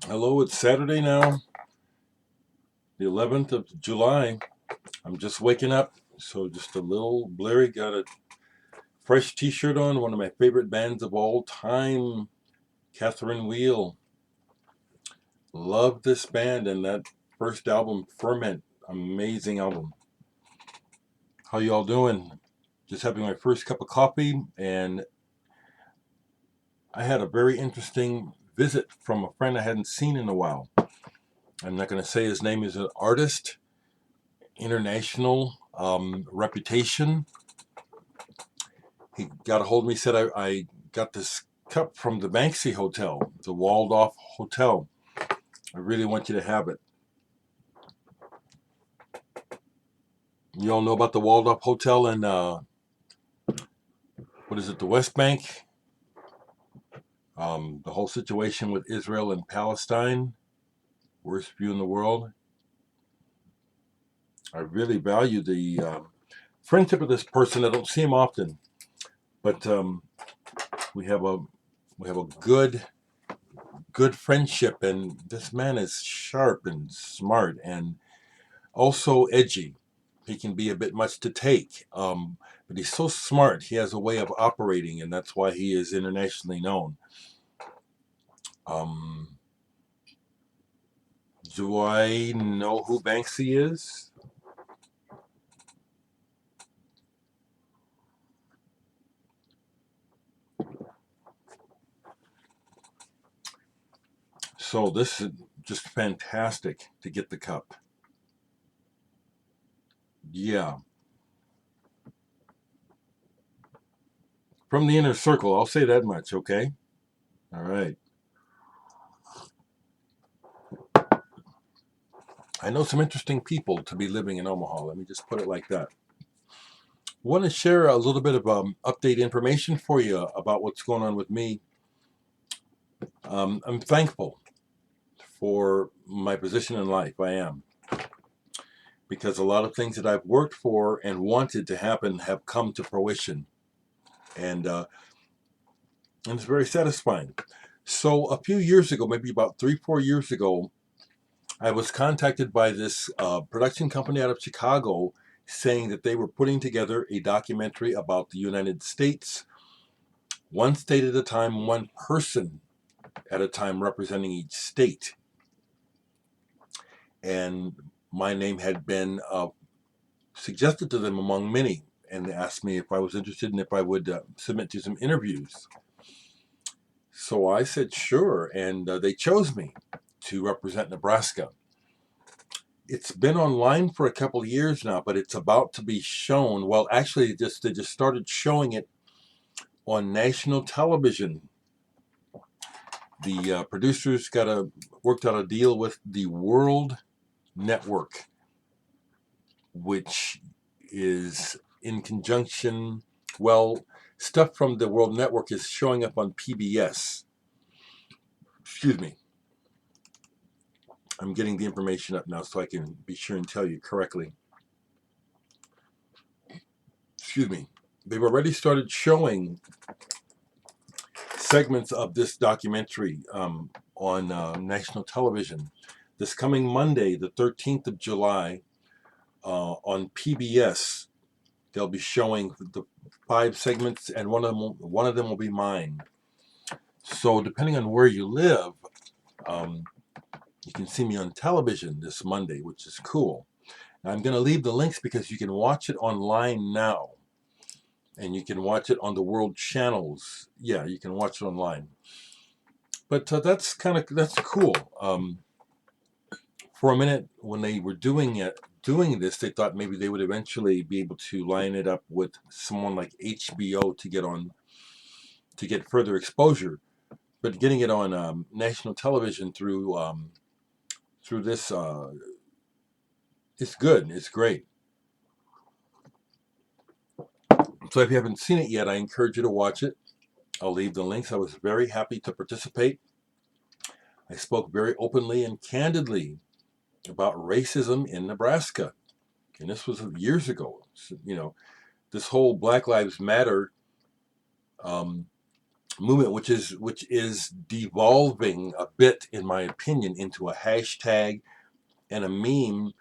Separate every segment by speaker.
Speaker 1: Hello, it's Saturday now, the 11th of July. I'm just waking up, so just a little blurry. Got a fresh t-shirt on, one of my favorite bands of all time, Catherine Wheel. Love this band and that first album, Ferment. Amazing album. How y'all doing? Just having my first cup of coffee, and I had a very interesting visit from a friend I hadn't seen in a while. I'm not going to say his name. Is an artist, international reputation. He got a hold of me, said, I got this cup from the Banksy Hotel, the walled off hotel. I really want you to have it. You all know about the walled off hotel in, what is it, the West Bank? The whole situation with Israel and Palestine, worst view in the world. I really value the friendship of this person. I don't see him often, but we have a good friendship, and this man is sharp and smart and also edgy. He can be a bit much to take, but he's so smart. He has a way of operating, and that's why he is internationally known. Um, do I know who Banksy is? So this is just fantastic to get the cup. Yeah, from the inner circle. I'll say that much. Okay. All right. I know some interesting people to be living in Omaha. Let me just put it like that. Want to share a little bit of update information for you about what's going on with me. I'm thankful for my position in life. I am, because a lot of things that I've worked for and wanted to happen have come to fruition, and it's very satisfying. So a few years ago, maybe about 3-4 years ago, I was contacted by this production company out of Chicago, saying that they were putting together a documentary about the United States, one state at a time, one person at a time, representing each state. And my name had been suggested to them among many, and they asked me if I was interested and if I would submit to some interviews. So I said sure, and they chose me to represent Nebraska. It's been online for a couple of years now, but it's about to be shown. Well, actually, they just started showing it on national television. The producers worked out a deal with the World Network, which is in conjunction. Well, stuff from the World Network is showing up on PBS. Excuse me. I'm getting the information up now so I can be sure and tell you correctly. Excuse me. They've already started showing segments of this documentary on national television. This coming Monday, the 13th of July, on PBS, they'll be showing the 5 segments, and one of them will be mine. So depending on where you live, um, you can see me on television this Monday, which is cool. Now, I'm going to leave the links because you can watch it online now, and you can watch it on the world channels. Yeah, you can watch it online. But that's cool. For a minute, when they were doing this, they thought maybe they would eventually be able to line it up with someone like HBO to get further exposure. But getting it on national television through this, it's good. It's great. So if you haven't seen it yet, I encourage you to watch it. I'll leave the links. I was very happy to participate. I spoke very openly and candidly about racism in Nebraska, and this was years ago. So, this whole Black Lives Matter, um, movement, which is devolving a bit, in my opinion, into a hashtag and a meme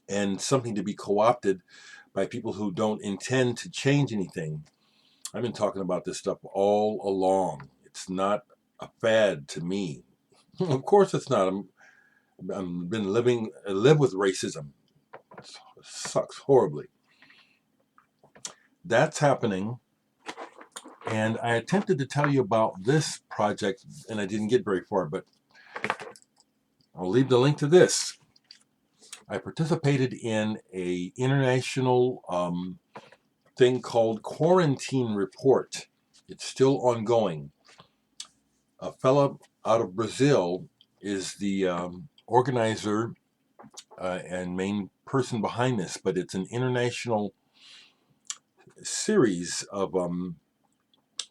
Speaker 1: and something to be co-opted by people who don't intend to change anything. I've been talking about this stuff all along. It's not a fad to me. Of course, it's not. I'm been live with racism. It sucks horribly. That's happening, and I attempted to tell you about this project, and I didn't get very far. But I'll leave the link to this. I participated in a international thing called Quarantine Report. It's still ongoing. A fella out of Brazil is the organizer and main person behind this, but it's an international series of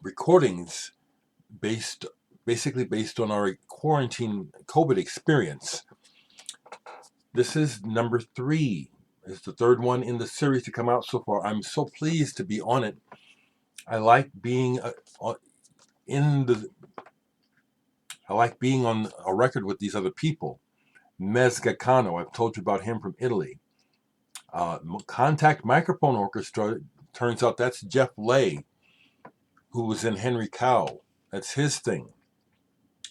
Speaker 1: recordings basically based on our quarantine COVID experience. This is number 3. It's the third one in the series to come out so far. I'm so pleased to be on it. I like being on a record with these other people. Mezgacano, I've told you about him from Italy. Contact Microphone Orchestra, turns out that's Jeff Lay, who was in Henry Cow. That's his thing.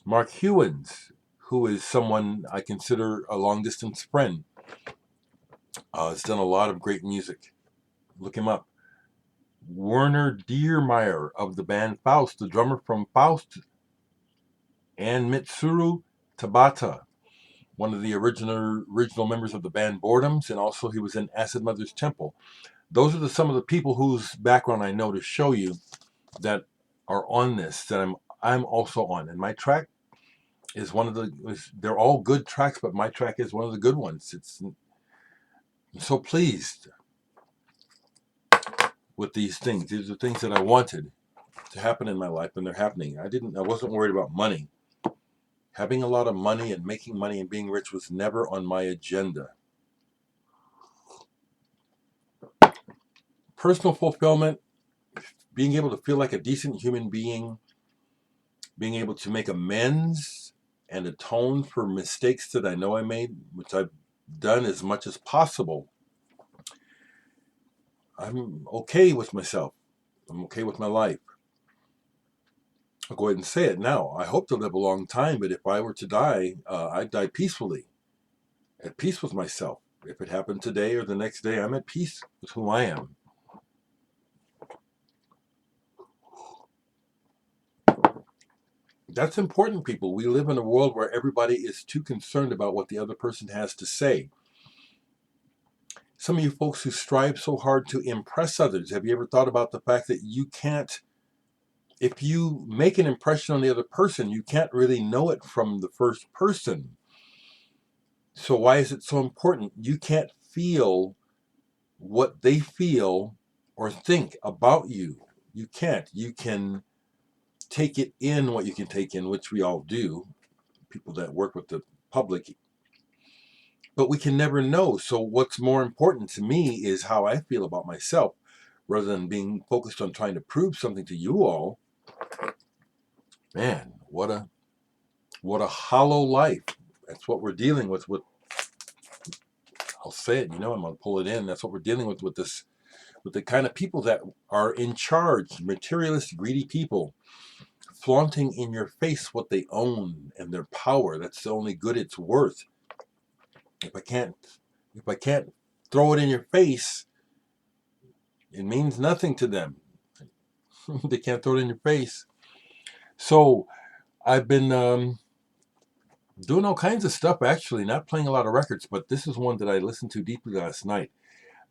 Speaker 1: Mark Higgins, who is someone I consider a long distance friend, has done a lot of great music. Look him up. Werner Diermeyer of the band Faust, the drummer from Faust, and Mitsuru Tabata, one of the original members of the band Boredoms, and also he was in Acid Mother's Temple. Those are some of the people whose background I know to show you that are on this, that I'm also on. And my track is they're all good tracks, but my track is one of the good ones. I'm so pleased with these things. These are things that I wanted to happen in my life, and they're happening. I wasn't worried about money. Having a lot of money and making money and being rich was never on my agenda. Personal fulfillment, being able to feel like a decent human being, being able to make amends and atone for mistakes that I know I made, which I've done as much as possible. I'm okay with myself. I'm okay with my life. I'll go ahead and say it now. I hope to live a long time, but if I were to die, I'd die peacefully, at peace with myself. If it happened today or the next day, I'm at peace with who I am. That's important, people. We live in a world where everybody is too concerned about what the other person has to say. Some of you folks who strive so hard to impress others, have you ever thought about the fact that you can't, if you make an impression on the other person, you can't really know it from the first person. So why is it so important? You can't feel what they feel or think about you. You can't. You can take it in what you can take in, which we all do, people that work with the public. But we can never know. So what's more important to me is how I feel about myself, rather than being focused on trying to prove something to you all. Man, what a hollow life. That's what we're dealing with. I'll say it, I'm gonna pull it in. That's what we're dealing with the kind of people that are in charge, materialist, greedy people, flaunting in your face what they own and their power. That's the only good it's worth. If I can't throw it in your face, it means nothing to them. They can't throw it in your face. So I've been doing all kinds of stuff, actually, not playing a lot of records, but this is one that I listened to deeply last night.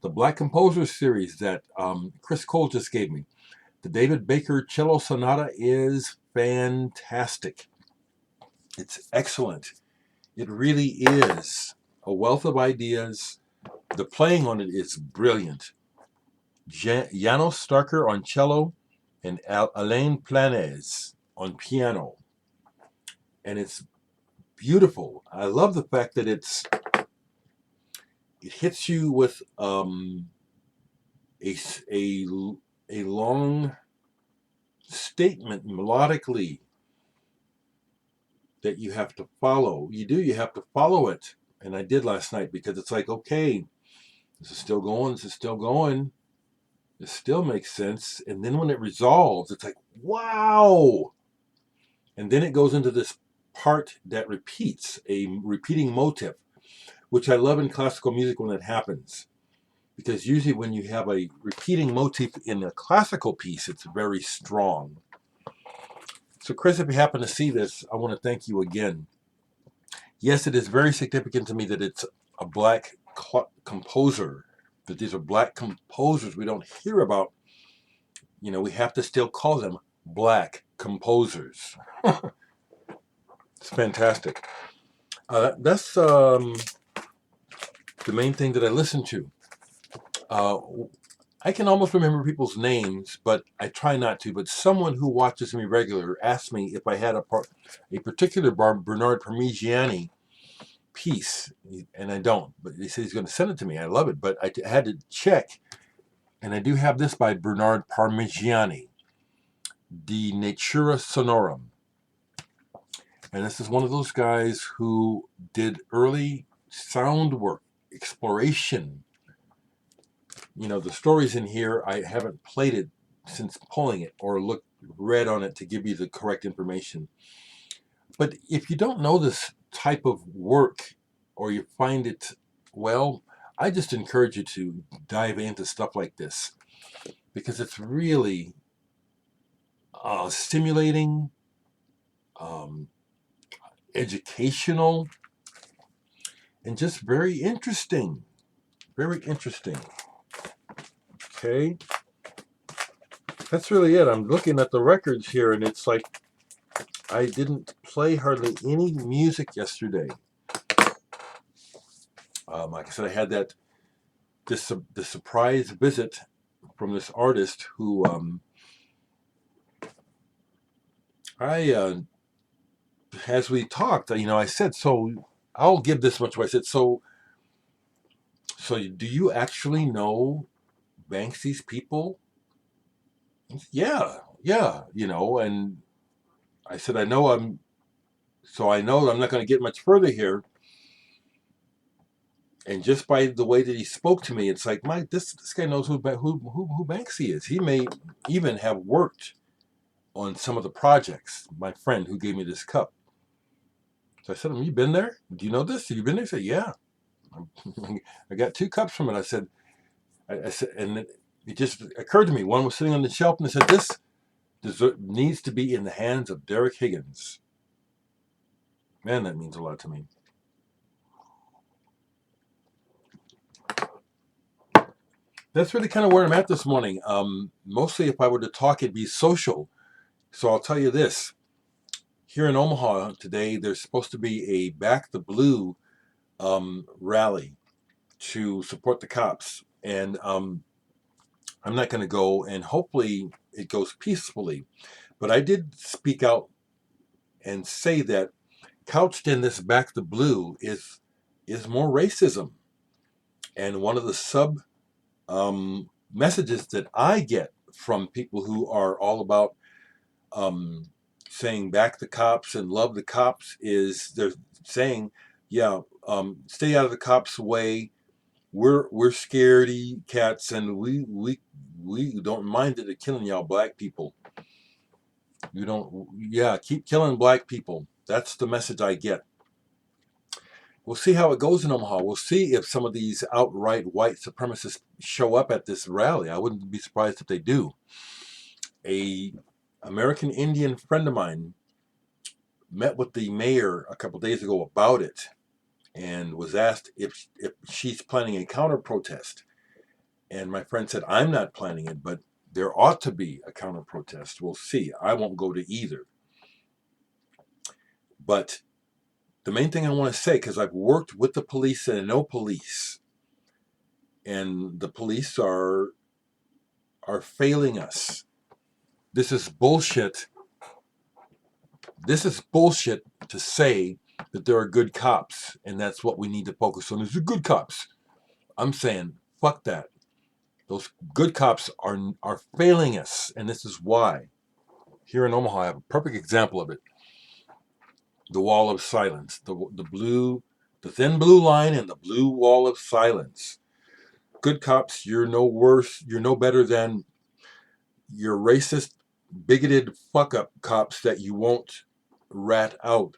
Speaker 1: The Black Composers series that Chris Cole just gave me. The David Baker Cello Sonata is fantastic. It's excellent. It really is a wealth of ideas. The playing on it is brilliant. Janos Starker on cello and Alain Planez on piano. And it's beautiful. I love the fact that it hits you with a long statement melodically that you have to follow. You have to follow it. And I did last night because it's like, okay, this is still going, this is still going. This still makes sense. And then when it resolves, it's like, wow. And then it goes into this part that repeats, a repeating motif, which I love in classical music when it happens. Because usually when you have a repeating motif in a classical piece, it's very strong. So Chris, if you happen to see this, I want to thank you again. Yes, it is very significant to me that it's a black composer, that these are black composers we don't hear about. You know, we have to still call them black composers. It's fantastic. That's the main thing that I listen to. I can almost remember people's names, but I try not to. But someone who watches me regular asked me if I had a particular Bernard Parmigiani piece, and I don't. But he said he's going to send it to me. I love it, but I had to check, and I do have this by Bernard Parmigiani, De Natura Sonorum. And this is one of those guys who did early sound work, exploration. You know, the stories in here, I haven't played it since pulling it or read on it to give you the correct information. But if you don't know this type of work or you find it, well, I just encourage you to dive into stuff like this because it's really stimulating, educational, and just very interesting. Very interesting. Okay. That's really it. I'm looking at the records here, and it's like I didn't play hardly any music yesterday. Like I said, I had the surprise visit from this artist who as we talked, I said, so I'll give this much away. I said, so do you actually know Banksy's people? Yeah, and I said, I know I'm not going to get much further here. And just by the way that he spoke to me, it's like, this guy knows who Banksy is. He may even have worked on some of the projects. My friend who gave me this cup. So I said, have you been there? Do you know this? Have you been there? He said, yeah. I got 2 cups from it. I said, and it just occurred to me. One was sitting on the shelf, and I said, this needs to be in the hands of Dereck Higgins. Man, that means a lot to me. That's really kind of where I'm at this morning. Mostly if I were to talk, it'd be social. So I'll tell you this. Here in Omaha today, there's supposed to be a Back the Blue rally to support the cops. And I'm not going to go, and hopefully it goes peacefully. But I did speak out and say that couched in this Back the Blue is more racism. And one of the sub messages that I get from people who are all about saying back the cops and love the cops is they're saying, yeah, stay out of the cops' way. We're scaredy cats, and we don't mind it killing y'all black people. You don't, yeah, keep killing black people. That's the message I get. We'll see how it goes in Omaha. We'll see if some of these outright white supremacists show up at this rally. I wouldn't be surprised if they do. A American Indian friend of mine met with the mayor a couple days ago about it and was asked if she's planning a counter protest. And my friend said, I'm not planning it, but there ought to be a counter protest. We'll see. I won't go to either. But the main thing I want to say, because I've worked with the police and I know police, and the police are failing us. This is bullshit. This is bullshit to say that there are good cops, and that's what we need to focus on. There's the good cops. I'm saying, fuck that. Those good cops are failing us, and this is why. Here in Omaha, I have a perfect example of it. The wall of silence, the thin blue line and the blue wall of silence. Good cops, you're no worse, you're no better than your racist, bigoted fuck up cops that you won't rat out.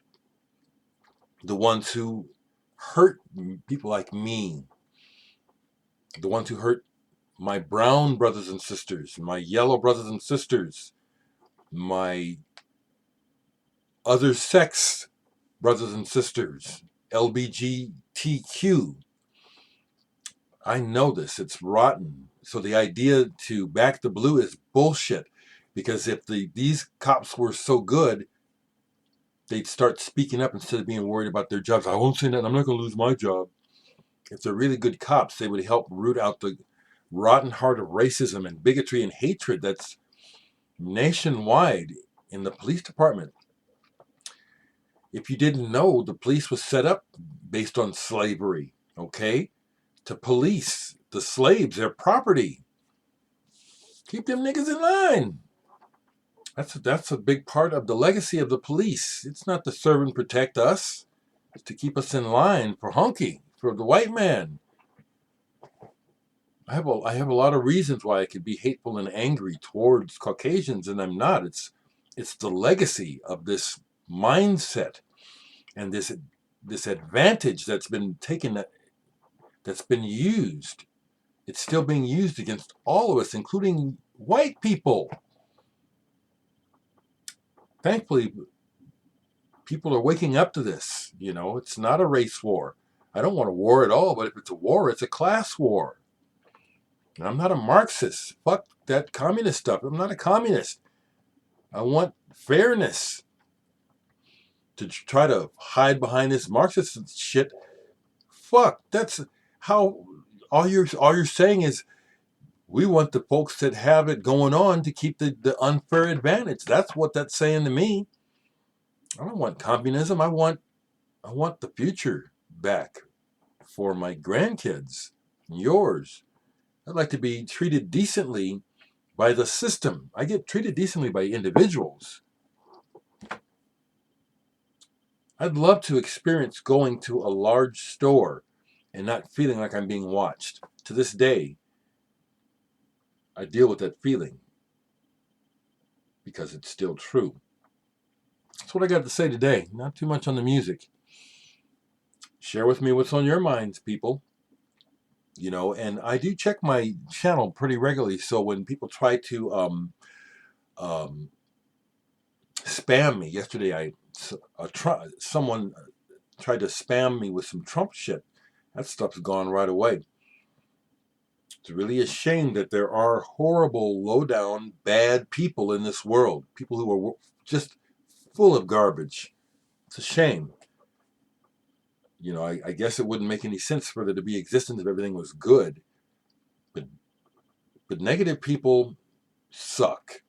Speaker 1: The ones who hurt people like me, the ones who hurt my brown brothers and sisters, my yellow brothers and sisters, my other sex brothers and sisters, LBGTQ. I know this. It's rotten. So the idea to back the blue is bullshit. Because if these cops were so good, they'd start speaking up instead of being worried about their jobs. I won't say that. I'm not going to lose my job. If they're really good cops, they would help root out the rotten heart of racism and bigotry and hatred that's nationwide in the police department. If you didn't know, the police was set up based on slavery, okay? To police the slaves, their property. Keep them niggas in line. That's a big part of the legacy of the police. It's not to serve and protect us. It's to keep us in line for hunky, for the white man. I have a lot of reasons why I could be hateful and angry towards Caucasians, and I'm not. It's the legacy of this mindset and this advantage that's been taken, that's been used. It's still being used against all of us, including white people. Thankfully, people are waking up to this. You know, it's not a race war. I don't want a war at all, but if it's a war, it's a class war. And I'm not a Marxist. Fuck that communist stuff. I'm not a communist. I want fairness. To try to hide behind this Marxist shit, fuck. That's how all you're saying is we want the folks that have it going on to keep the unfair advantage. That's what that's saying to me. I don't want communism. I want the future back for my grandkids, yours. I'd like to be treated decently by the system. I get treated decently by individuals. I'd love to experience going to a large store and not feeling like I'm being watched. To this day, I deal with that feeling because it's still true. That's what I got to say today. Not too much on the music. Share with me what's on your minds, people. You know, and I do check my channel pretty regularly. So when people try to spam me, yesterday someone tried to spam me with some Trump shit. That stuff's gone right away. It's really a shame that there are horrible, low-down, bad people in this world. People who are just full of garbage. It's a shame. You know, I guess it wouldn't make any sense for there to be existence if everything was good. But negative people suck.